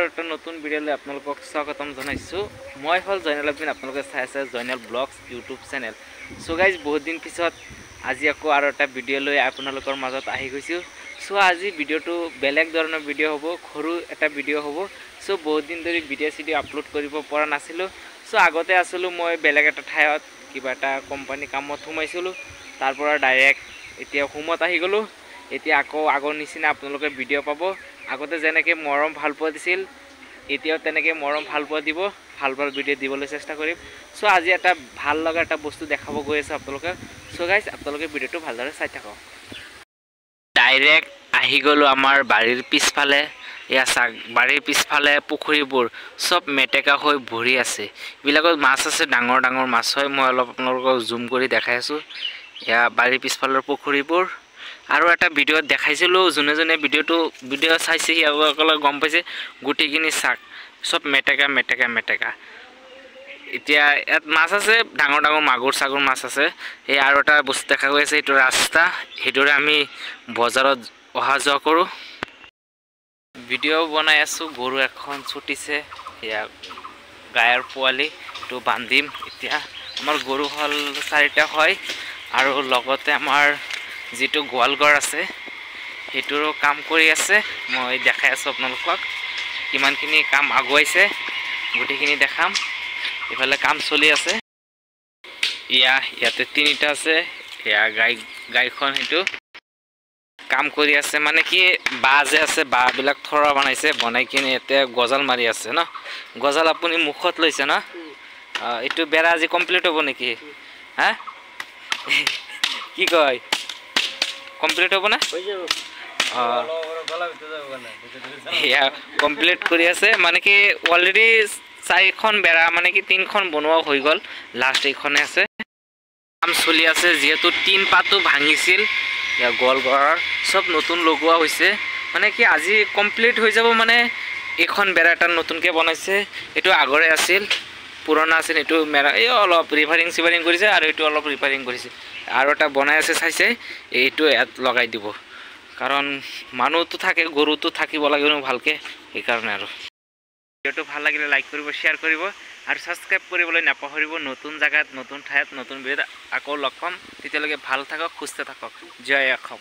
এটা নতুন ভিডিঅ'লৈ আপোনালোকক স্বাগতম জনাইছো। মই হল জয়নাল আব্দিন, আপোনালোকে চাই আছে Joynal blogs YouTube channel. So guys বহুত দিন পিছত আজি আকৌ আৰু এটা ভিডিঅ' লৈ আপোনালোকৰ মাজত আহি গৈছো। সো আজি ভিডিঅ'টো বেলেগ ধৰণৰ ভিডিঅ' হ'ব, সৰু এটা ভিডিঅ' হ'ব। সো বহুত দিন ধৰি ভিডিঅ' আপলোড কৰিব পৰা নাছিলোঁ। সো আগতে আছিলোঁ মই বেলেগ এটা ঠাইত কিবা এটা কোম্পানী কামত সোমাইছিলোঁ, তাৰ পৰা ডাইৰেক্ট এতিয়া হোমত আহি গ'লোঁ। এতিয়া আকৌ আগৰ নিচিনা আপোনালোকে ভিডিঅ' পাব। আগতে যেনেকৈ মৰম ভাল পোৱা দিছিল এতিয়াও তেনেকৈ মৰম ভাল পোৱা দিব, ভাল ভিডিঅ' দিবলৈ চেষ্টা কৰিম। চ' আজি এটা ভাল লগা এটা বস্তু দেখাব গৈ আছে আপোনালোকে। চ' গাইজ আপোনালোকে ভিডিঅ'টো ভালদৰে চাই থাকক। ডাইৰেক্ট আহি গ'লোঁ আমাৰ বাৰীৰ পিছফালে। এয়া চাওক, বাৰীৰ পিছফালে পুখুৰীবোৰ চব মেটেকা হৈ ভৰি আছে। এইবিলাকত মাছ আছে, ডাঙৰ ডাঙৰ মাছ হয়। মই অলপ আপোনালোকক জুম কৰি দেখাই আছোঁ। এয়া বাৰীৰ পিছফালৰ পুখুৰীবোৰ। আৰু এটা ভিডিঅ'ত দেখাইছিলোঁ, যোনে ভিডিঅ' চাইছে সিসকলে গম পাইছে গোটেইখিনি চাক চব মেটেকা মেটেকা মেটেকা। এতিয়া ইয়াত মাছ আছে, ডাঙৰ ডাঙৰ মাগুৰ চাগুৰ মাছ আছে। এই আৰু এটা বস্তু দেখা গৈ আছে, এইটো ৰাস্তা, সেইদৰে আমি বজাৰত অহা যোৱা কৰোঁ। ভিডিঅ' বনাই আছোঁ, গৰু এখন ছুটিছে, এয়া গায়ৰ পোৱালিটো বান্ধিম। এতিয়া আমাৰ গৰু হ'ল 4টা হয়, আৰু লগতে আমাৰ যিটো গোৱালঘৰ আছে সেইটোৰো কাম কৰি আছে। মই দেখাই আছোঁ আপোনালোকক কিমানখিনি কাম আগুৱাইছে, গোটেইখিনি দেখাম। ইফালে কাম চলি আছে। ইয়াতে 3টা আছে। এয়া গাইখন সেইটো কাম কৰি আছে, মানে কি বাঁহ যে আছে, বাঁহবিলাক থৰা বনাইছে, বনাই কিনে ইয়াতে গজাল মাৰি আছে ন। গজাল আপুনি মুখত লৈছে ন। এইটো বেৰা আজি কমপ্লিট হ'ব নেকি? হা কি কয়, কমপ্লিট হ'ব না? এয়া কমপ্লিট কৰি আছে, মানে কি অলৰেডি 4খন বেৰা, মানে কি 3খন বনোৱা হৈ গ'ল, লাষ্ট এইখনে আছে। কাম চলি আছে, যিহেতু 3 পাতো ভাঙিছিল। গোৱালঘৰৰ চব নতুন লগোৱা হৈছে, মানে কি আজি কমপ্লিট হৈ যাব। মানে এইখন বেৰা এটা নতুনকৈ বনাইছে, এইটো আগৰে আছিল, পুৰণা আছিল। এইটো মেৰা এই অলপ ৰিভাৰিং কৰিছে, আৰু এইটো অলপ ৰিপেয়াৰিং কৰিছে। আৰু এটা বনাই আছে চাইছে, এইটো ইয়াত লগাই দিব। কাৰণ মানুহটো থাকে, গৰুটো থাকিব লাগিব ভালকৈ, সেইকাৰণে। আৰু ভিডিঅ'টো ভাল লাগিলে লাইক কৰিব, শ্বেয়াৰ কৰিব, আৰু ছাবস্ক্ৰাইব কৰিবলৈ নাপাহৰিব। নতুন জেগাত, নতুন ঠাইত, নতুন ভিডিঅ'ত আকৌ লগ পাম। তেতিয়ালৈকে ভাল থাকক, সুস্থ থাকক। জয় অসম।